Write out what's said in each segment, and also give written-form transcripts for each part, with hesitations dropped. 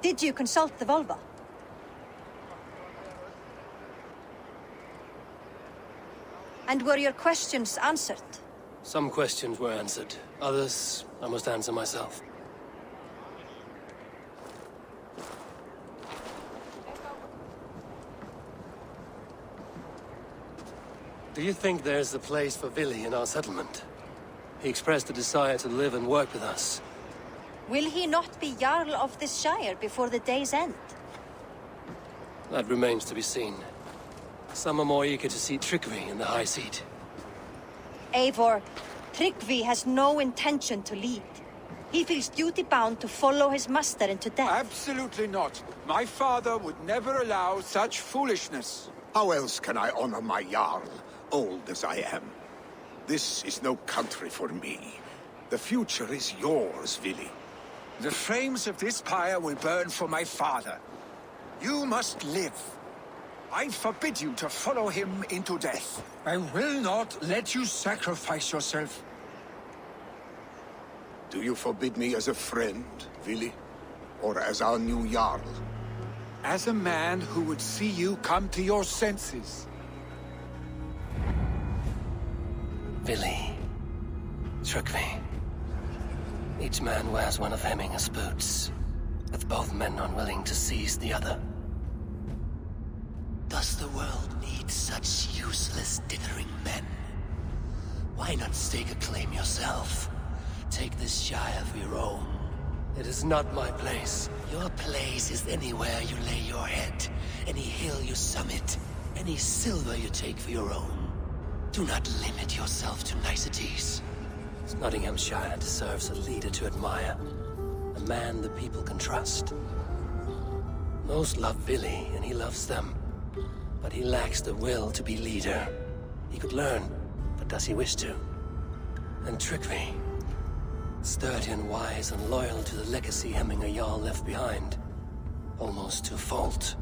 Did you consult the vulva? And were your questions answered? Some questions were answered. Others, I must answer myself. Do you think there's a place for Vili in our settlement? He expressed a desire to live and work with us. Will he not be Jarl of this shire before the day's end? That remains to be seen. Some are more eager to see Tryggvi in the high seat. Eivor, Tryggvi has no intention to lead. He feels duty-bound to follow his master into death. Absolutely not. My father would never allow such foolishness. How else can I honor my Jarl, old as I am? This is no country for me. The future is yours, Vili. The flames of this pyre will burn for my father. You must live. I forbid you to follow him into death. I will not let you sacrifice yourself. Do you forbid me as a friend, Vili? Or as our new Jarl? As a man who would see you come to your senses. Vili. Tryggvi. Each man wears one of Hemminger's boots, with both men unwilling to seize the other. Does the world need such useless, dithering men? Why not stake a claim yourself? Take this shire for your own. It is not my place. Your place is anywhere you lay your head, any hill you summit, any silver you take for your own. Do not limit yourself to niceties. Nottinghamshire deserves a leader to admire, a man the people can trust. Most love Vili, and he loves them. But he lacks the will to be leader. He could learn, but does he wish to? And Tryggvi, sturdy and wise and loyal to the legacy Hemminger Jarl left behind. Almost to a fault.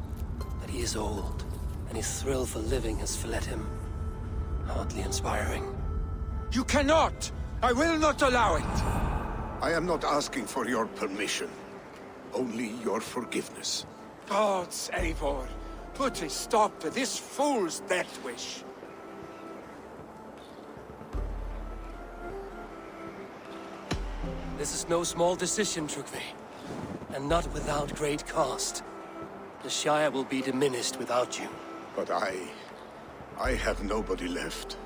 But he is old, and his thrill for living has fled him. Hardly inspiring. You cannot! I will not allow it! I am not asking for your permission. Only your forgiveness. Gods, Eivor, put a stop to this fool's death wish. This is no small decision, Tryggvi. And not without great cost. The Shire will be diminished without you. But I have nobody left.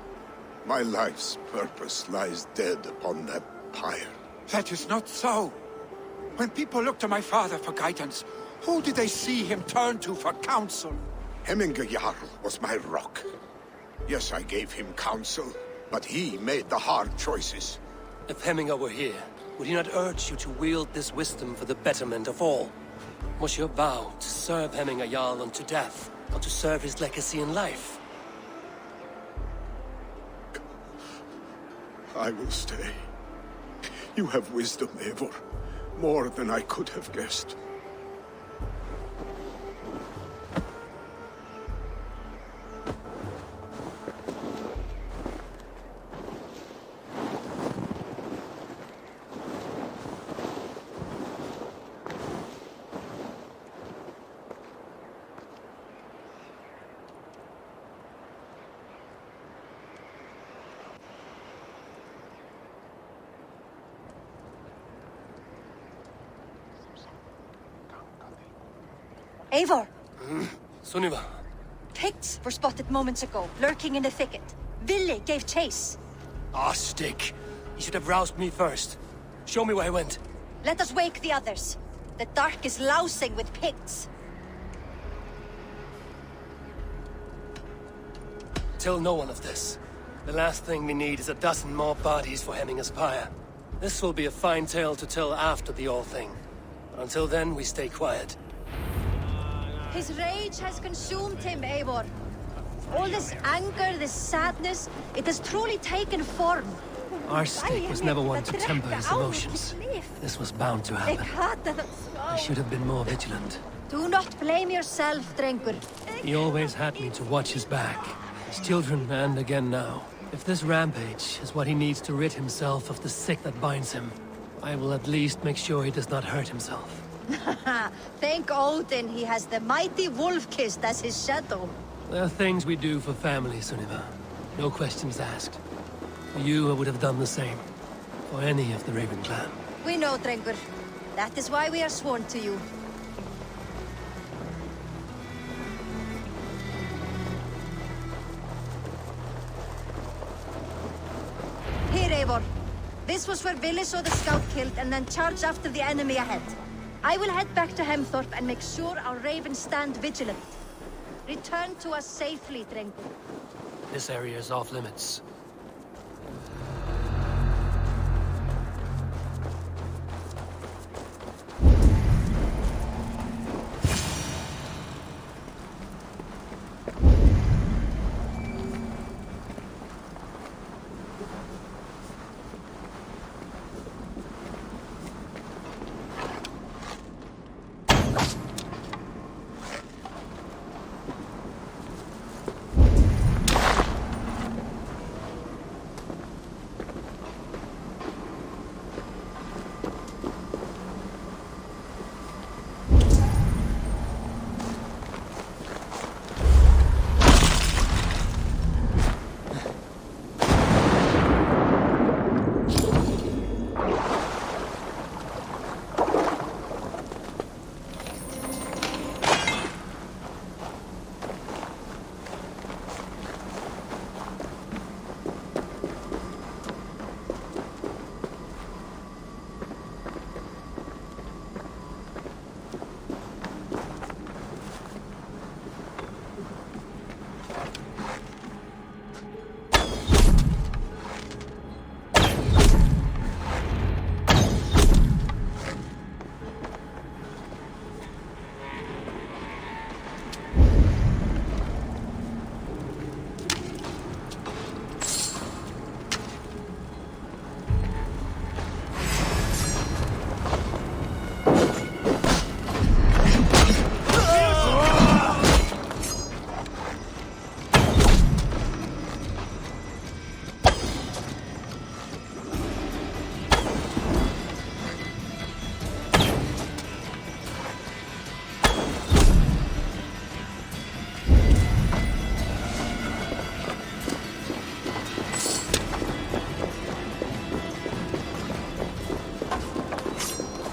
My life's purpose lies dead upon that pyre. That is not so. When people look to my father for guidance, who did they see him turn to for counsel? Hemminger Jarl was my rock. Yes, I gave him counsel, but he made the hard choices. If Hemminger were here, would he not urge you to wield this wisdom for the betterment of all? Was your vow to serve Hemminger Jarl unto death, or to serve his legacy in life? I will stay. You have wisdom, Eivor. More than I could have guessed. Eivor! Sunniva. Picts were spotted moments ago, lurking in the thicket. Vili gave chase. Ah, stick. You should have roused me first. Show me where he went. Let us wake the others. The dark is lousing with Picts. Tell no one of this. The last thing we need is a dozen more bodies for Hemminger's pyre. This will be a fine tale to tell after the all-thing. But until then, we stay quiet. His rage has consumed him, Eivor. All this anger, this sadness, it has truly taken form. Our stick was never one to temper his emotions. This was bound to happen. I should have been more vigilant. Do not blame yourself, Drengur. He always had me to watch his back. His children, and again now. If this rampage is what he needs to rid himself of the sick that binds him, I will at least make sure he does not hurt himself. Thank Odin he has the mighty Wolf-Kissed as his shadow. There are things we do for family, Sunniva. No questions asked. For you, I would have done the same. For any of the Raven clan. We know, Drengur. That is why we are sworn to you. Here, Eivor. This was where Vili saw the scout killed and then charged after the enemy ahead. I will head back to Hemthorpe and make sure our ravens stand vigilant. Return to us safely, Drengur. This area is off limits.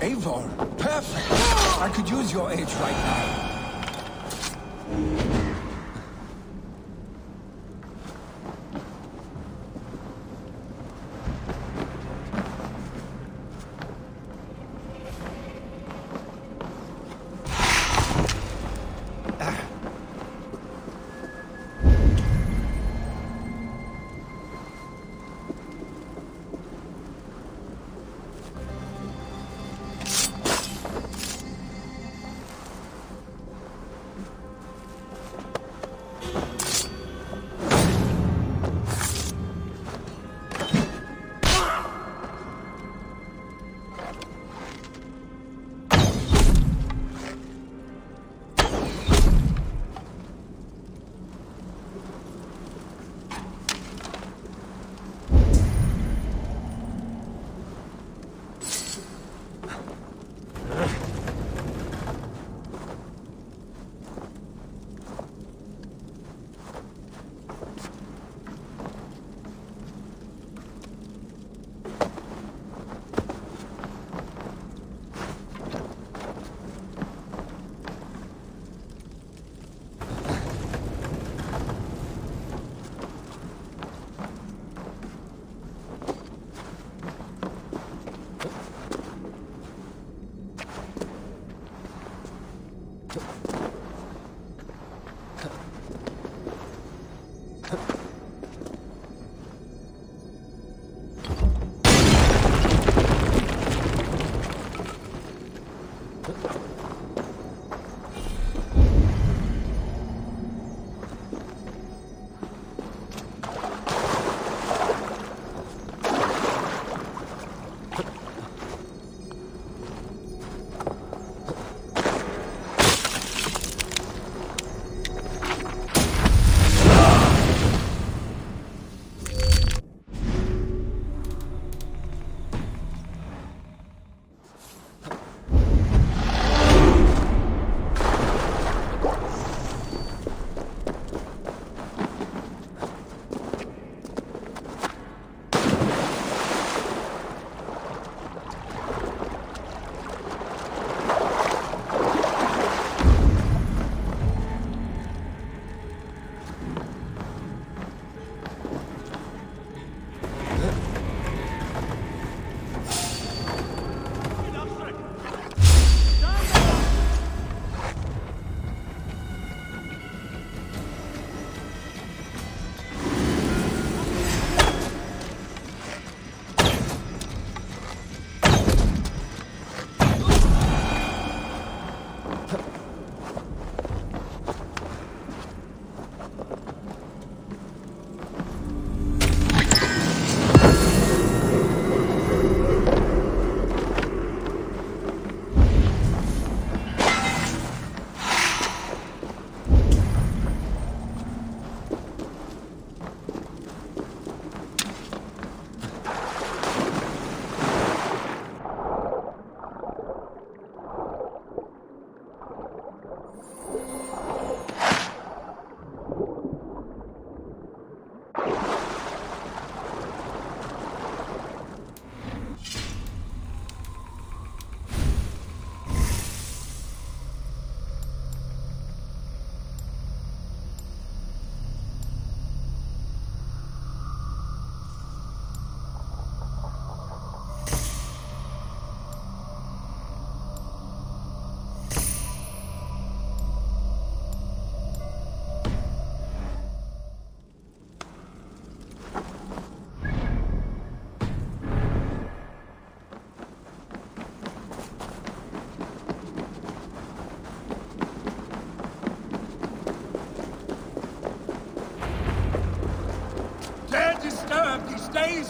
Eivor, perfect! I could use your aid right now.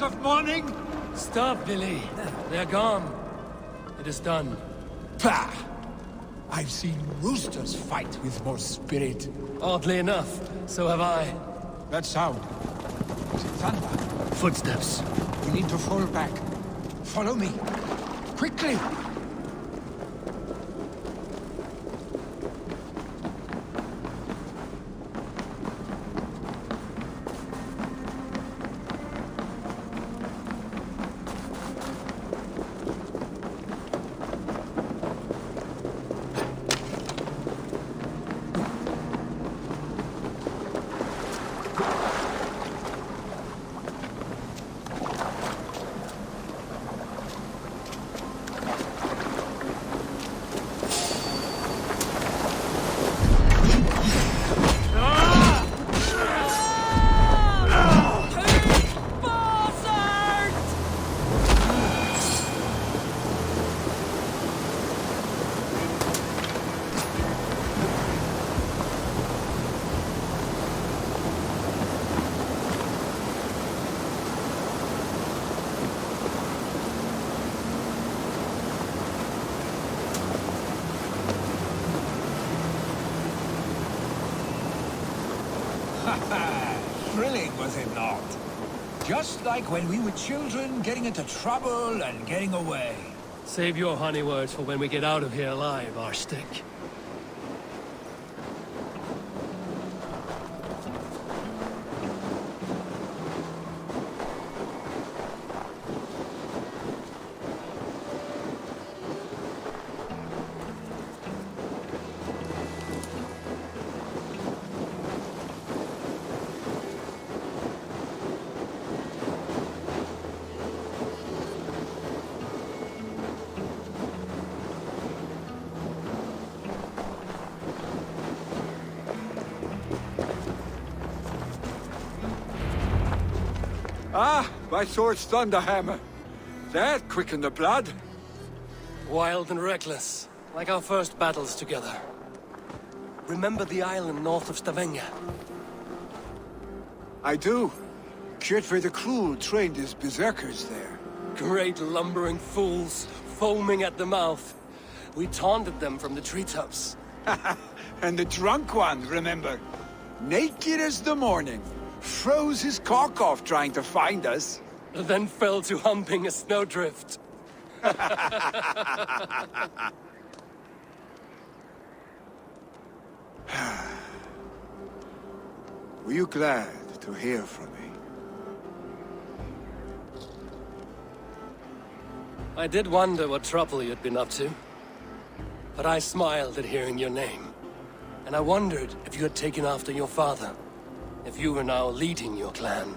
cries of mourning? Stop, Billy. They're gone. It is done. Bah! I've seen roosters fight with more spirit. Oddly enough, so have I. That sound. Is it thunder? Footsteps. We need to fall back. Follow me. Quickly! Thrilling, was it not? Just like when we were children, getting into trouble and getting away. Save your honey words for when we get out of here alive, Arstick. Ah, my sword's thunderhammer. That quickened the blood. Wild and reckless, like our first battles together. Remember the island north of Stavanger? I do. Kjotve the Cruel trained his berserkers there. Great lumbering fools, foaming at the mouth. We taunted them from the treetops. And the drunk one, remember? Naked as the morning. Froze his cock off trying to find us. Then fell to humping a snowdrift. Were you glad to hear from me? I did wonder what trouble you'd been up to. But I smiled at hearing your name. And I wondered if you had taken after your father. If you were now leading your clan.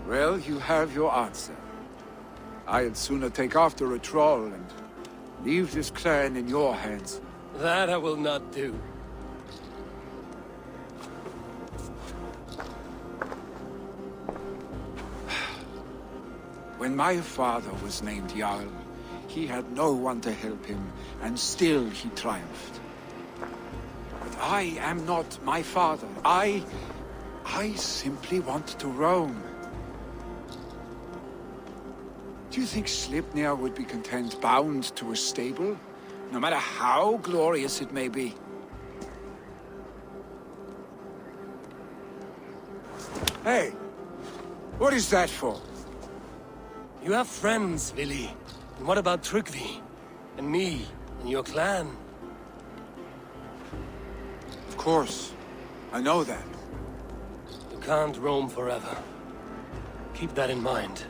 Well, you have your answer. I'd sooner take after a troll and leave this clan in your hands. That I will not do. When my father was named Jarl, he had no one to help him, and still he triumphed. But I am not my father. I simply want to roam. Do you think Sleipnir would be content bound to a stable? No matter how glorious it may be? Hey! What is that for? You have friends, Vili. And what about Tryggvi? And me? And your clan? Of course. I know that. You can't roam forever. Keep that in mind.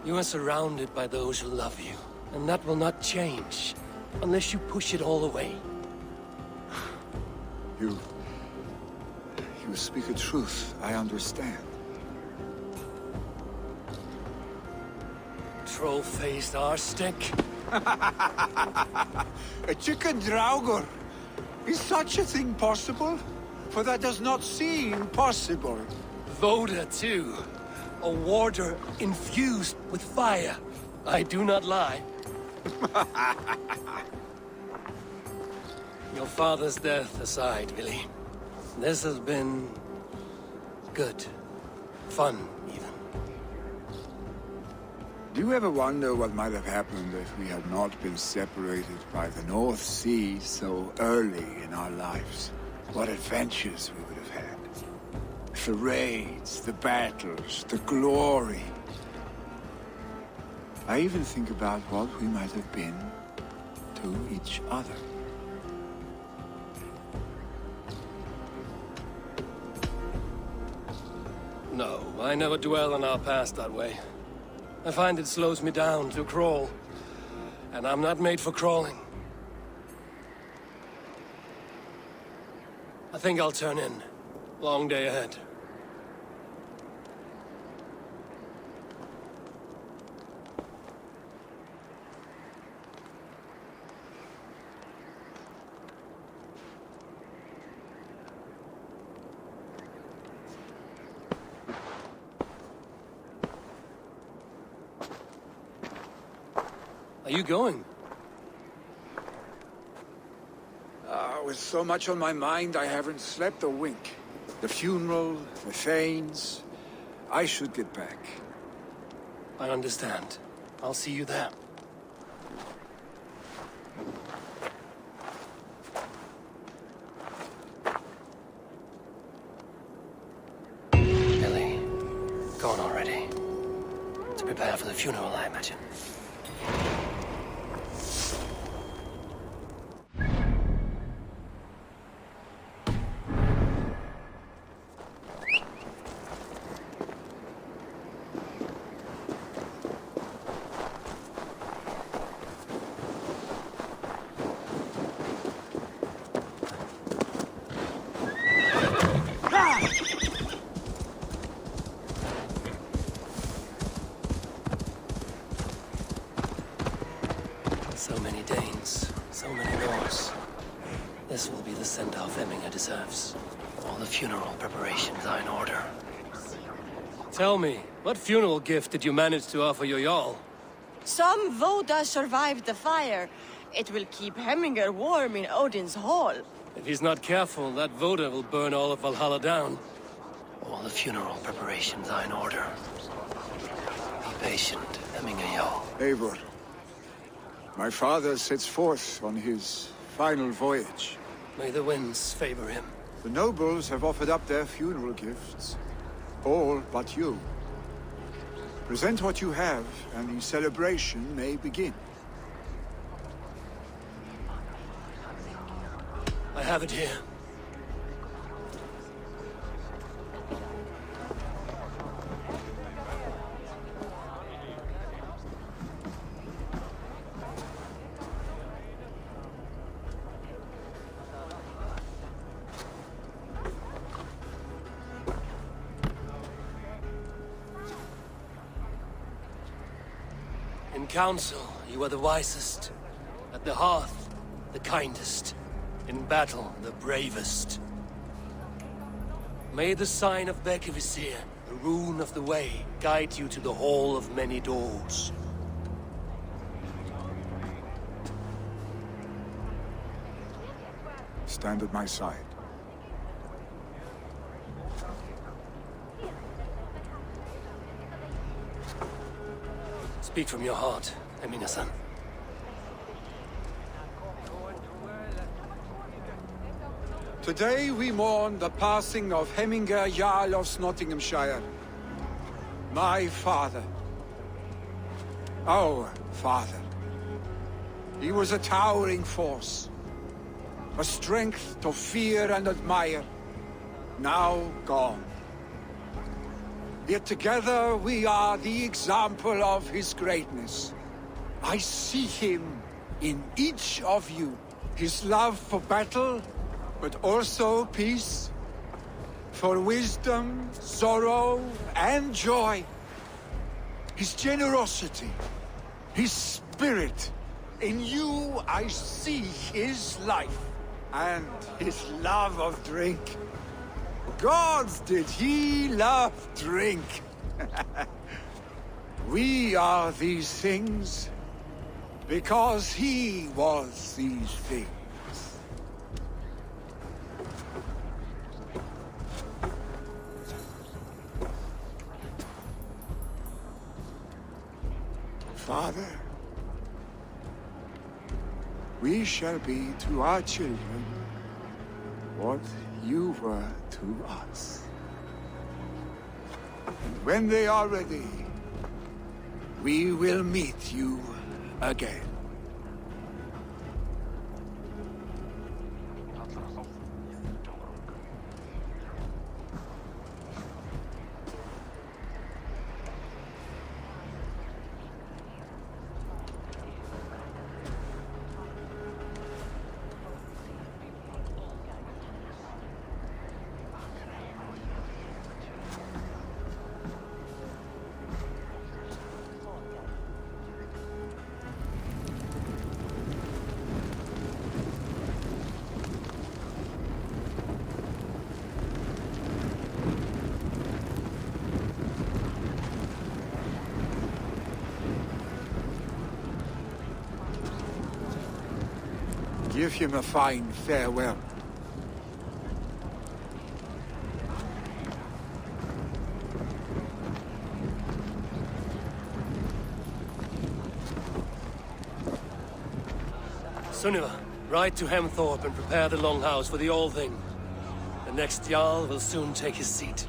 You are surrounded by those who love you. And that will not change. Unless you push it all away. You speak a truth, I understand. Troll-faced arstick. A chicken draugur! Is such a thing possible? For that does not seem possible. Voda, too. A warder infused with fire. I do not lie. Your father's death aside, Vili. This has been... good. Fun, even. Do you ever wonder what might have happened if we had not been separated by the North Sea so early in our lives? What adventures we would have had. The raids, the battles, the glory. I even think about what we might have been to each other. No, I never dwell on our past that way. I find it slows me down to crawl. And I'm not made for crawling. I think I'll turn in. Long day ahead. Are you going? With so much on my mind, I haven't slept a wink. The funeral, the Thanes. I should get back. I understand. I'll see you there. Billy, gone already. To prepare for the funeral, I imagine. So many Danes, so many Norse. This will be the send-off Hemminger deserves. All the funeral preparations are in order. Tell me, what funeral gift did you manage to offer your Jarl? Some Voda survived the fire. It will keep Hemminger warm in Odin's hall. If he's not careful, that Voda will burn all of Valhalla down. All the funeral preparations are in order. Be patient, Hemminger Jarl. Eivor. My father sets forth on his final voyage. May the winds favor him. The nobles have offered up their funeral gifts. All but you. Present what you have, and the celebration may begin. I have it here. In council, you are the wisest. At the hearth, the kindest. In battle, the bravest. May the sign of Bekkevisir, the rune of the way, guide you to the Hall of Many Doors. Stand at my side. Speak from your heart, Hemminger-san. Today we mourn the passing of Hemminger Jarl of Nottinghamshire. My father. Our father. He was a towering force. A strength to fear and admire. Now gone. Yet together we are the example of his greatness. I see him in each of you. His love for battle, but also peace. For wisdom, sorrow, and joy. His generosity, his spirit. In you I see his life, and his love of drink. Gods, did he love drink! We are these things because he was these things. we shall be to our children what you were to us. And when they are ready, we will meet you again. Give him a fine farewell. Sunniva, ride to Hemthorpe and prepare the Longhouse for the All-Thing. The next Jarl will soon take his seat.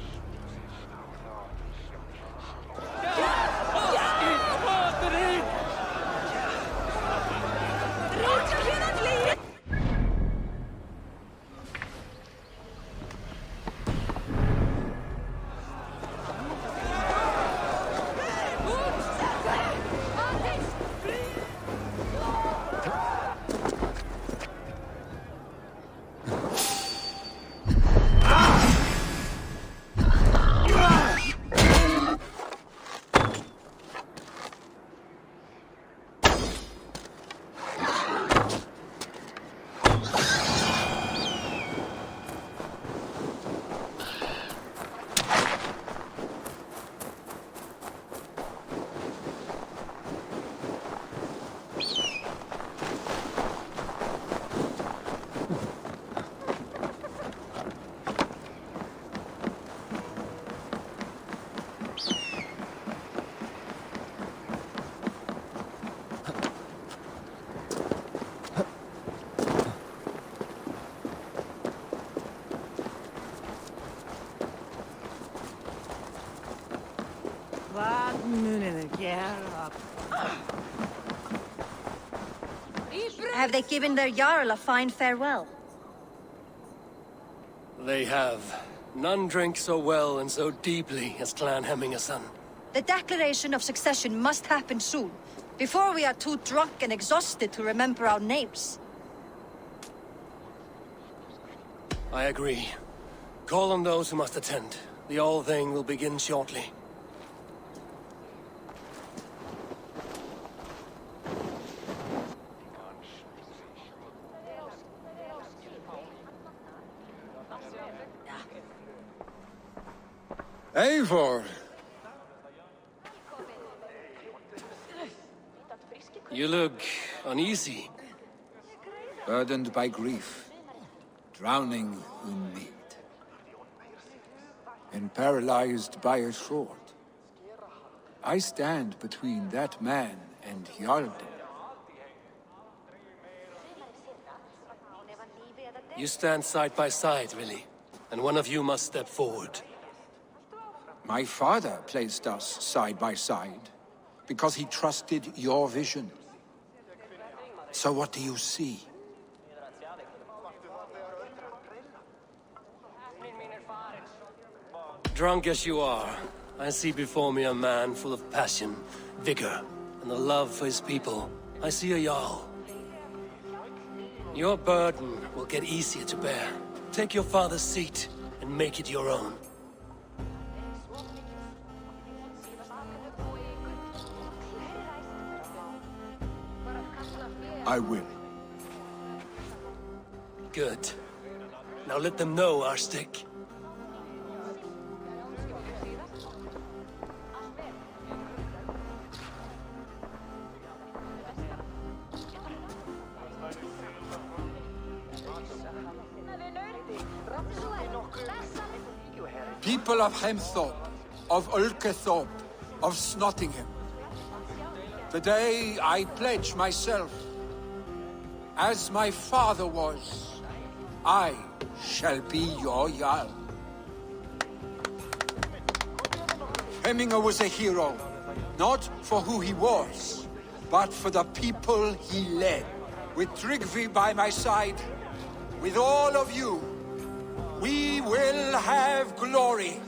Have they given their Jarl a fine farewell? They have. None drink so well and so deeply as Clan Hemmingason. The declaration of succession must happen soon, before we are too drunk and exhausted to remember our names. I agree. Call on those who must attend. The All-Thing will begin shortly. Eivor! You look uneasy. Burdened by grief, drowning in need, and paralyzed by a sword. I stand between that man and Harald. You stand side by side, really, and one of you must step forward. My father placed us side by side because he trusted your vision. So what do you see? Drunk as you are, I see before me a man full of passion, vigor, and a love for his people. I see a Jarl. Your burden will get easier to bear. Take your father's seat and make it your own. I will. Good. Now let them know our stick. People of Hemthorpe, of Ulkethorpe, of Snottingham. Today I pledge myself As my father was, I shall be your Jarl. Hemminger was a hero, not for who he was, but for the people he led. With Tryggvi by my side, with all of you, we will have glory.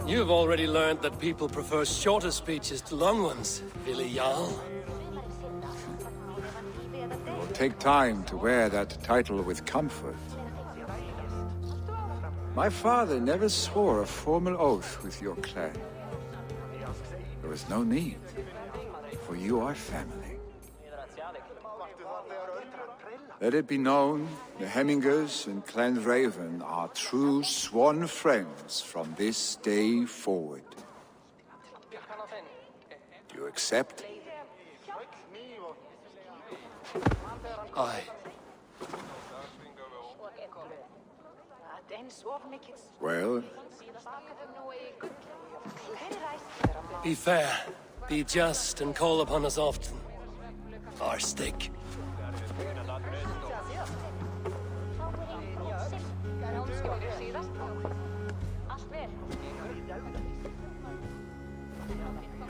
You've already learned that people prefer shorter speeches to long ones, Willi Jarl. It will take time to wear that title with comfort. My father never swore a formal oath with your clan. There was no need, for you are family. Let it be known, the Hemmingers and Clan Raven are true sworn friends from this day forward. Do you accept? Aye. Well, Be fair, be just, and call upon us often. Our stick.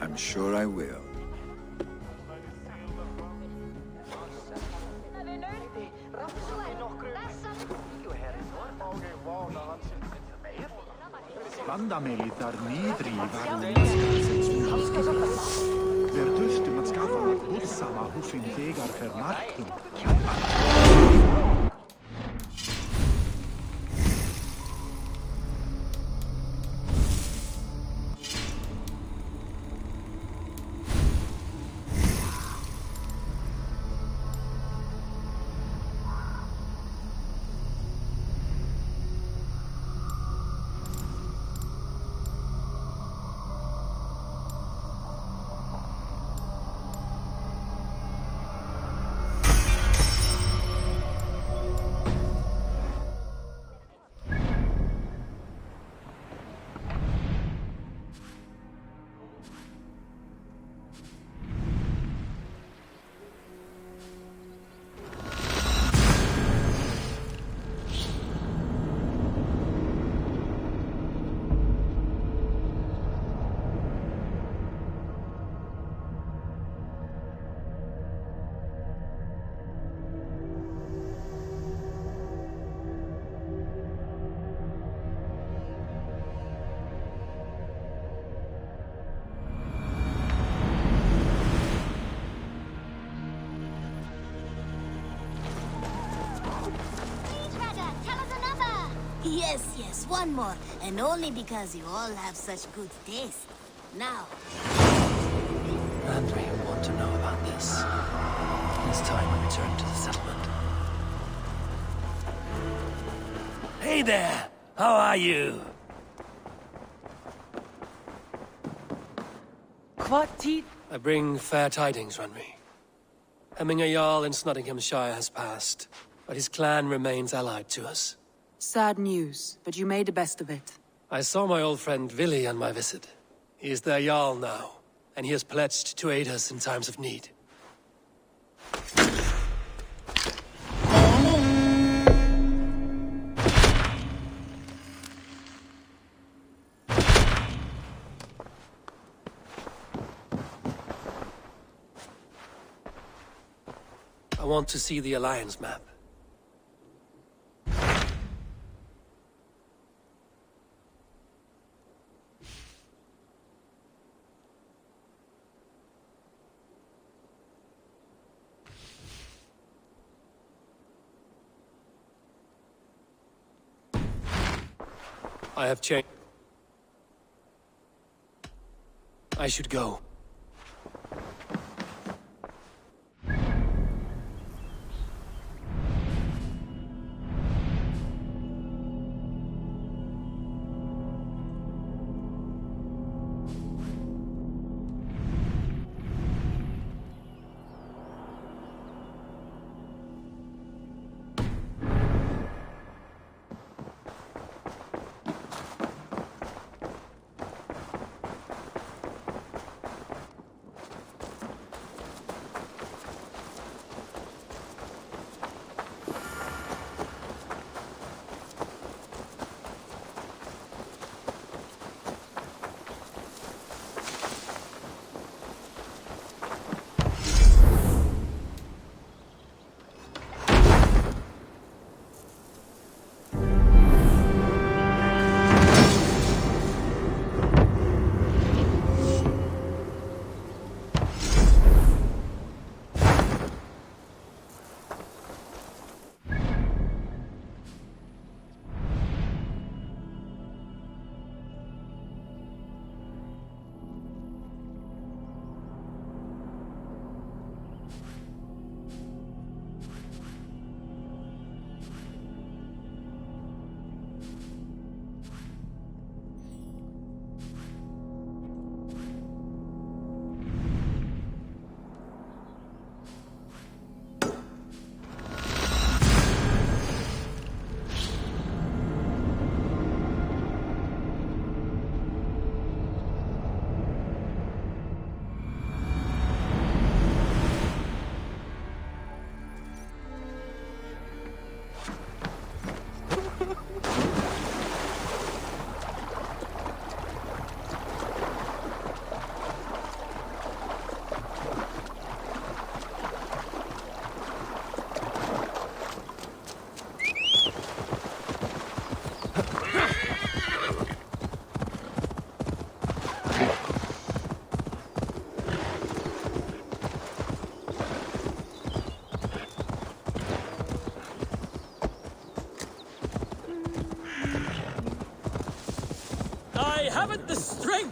I'm sure I will. Bandamelitar niðri varu ískalsins úrskipur. Hver dustum að skaffa hússama húsin þegar fer marknum. Yes, one more. And only because you all have such good taste. Now. And we want to know about this. It's time we return to the settlement. Hey there! How are you? I bring fair tidings, Runry. Hemminger Jarl in Nottinghamshire has passed, but his clan remains allied to us. Sad news, but you made the best of it. I saw my old friend Willi on my visit. He is their Jarl now, and he has pledged to aid us in times of need. I want to see the Alliance map. I have changed. I should go.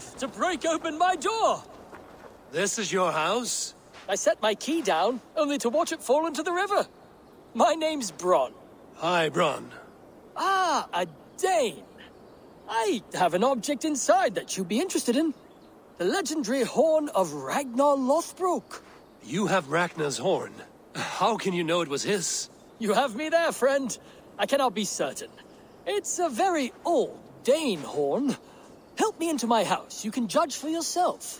strength to break open my door. This is your house? I set my key down, only to watch it fall into the river. My name's Bronn. Hi, Bronn. Ah, a Dane. I have an object inside that you'd be interested in. The legendary horn of Ragnar Lothbrok. You have Ragnar's horn. How can you know it was his? You have me there, friend. I cannot be certain. It's a very old Dane horn. Help me into my house. You can judge for yourself.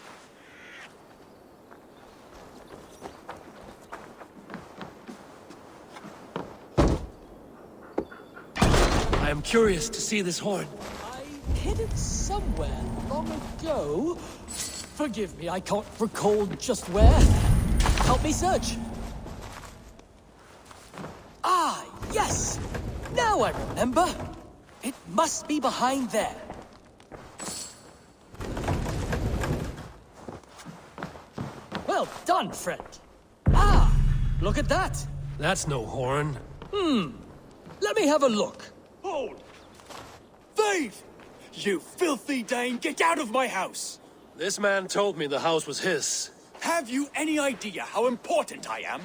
I am curious to see this horn. I hid it somewhere long ago. Forgive me, I can't recall just where. Help me search. Ah, yes! Now I remember. It must be behind there. Well done, friend. Ah, look at that. That's no horn. Let me have a look. Hold! Thief! You filthy Dane, get out of my house! This man told me the house was his. Have you any idea how important I am?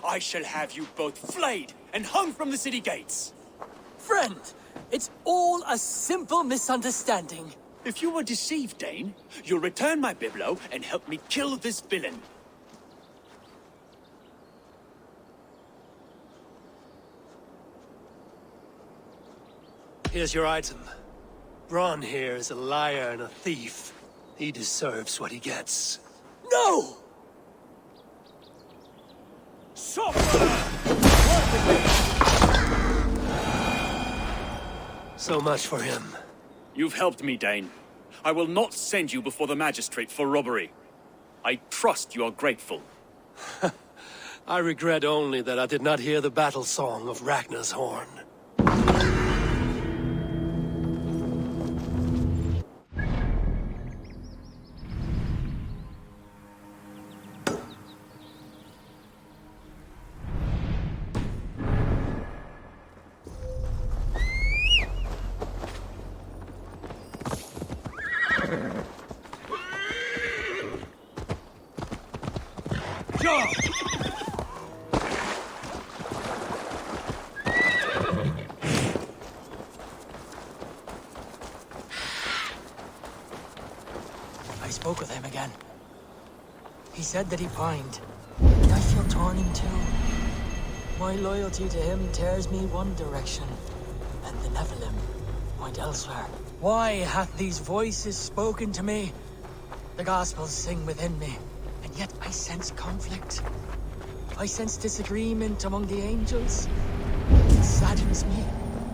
I shall have you both flayed and hung from the city gates. Friend, it's all a simple misunderstanding. If you were deceived, Dane, you'll return my biblo and help me kill this villain. Here's your item. Bronn here is a liar and a thief. He deserves what he gets. No! So much for him. You've helped me, Dane. I will not send you before the magistrate for robbery. I trust you are grateful. I regret only that I did not hear the battle song of Ragnar's horn. I spoke with him again. He said that he pined. And I feel torn in two. My loyalty to him tears me one direction, and the Nephilim point elsewhere. Why hath these voices spoken to me? The Gospels sing within me, and yet I sense conflict. I sense disagreement among the angels. It saddens me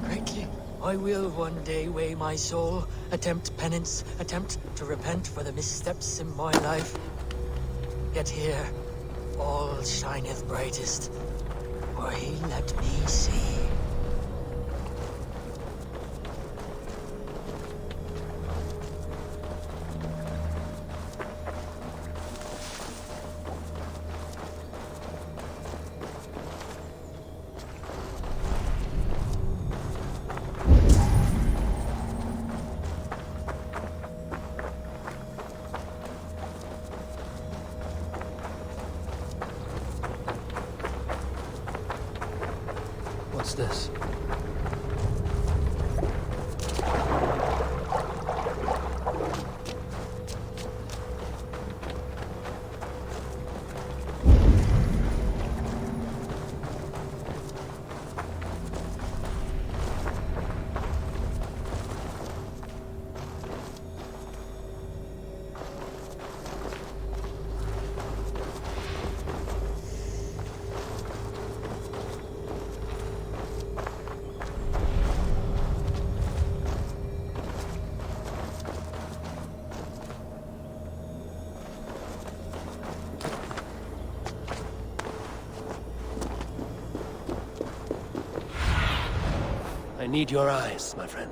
greatly. I will one day weigh my soul, attempt penance, attempt to repent for the missteps in my life. Yet here, all shineth brightest, for he let me see. What's this? I need your eyes, my friend.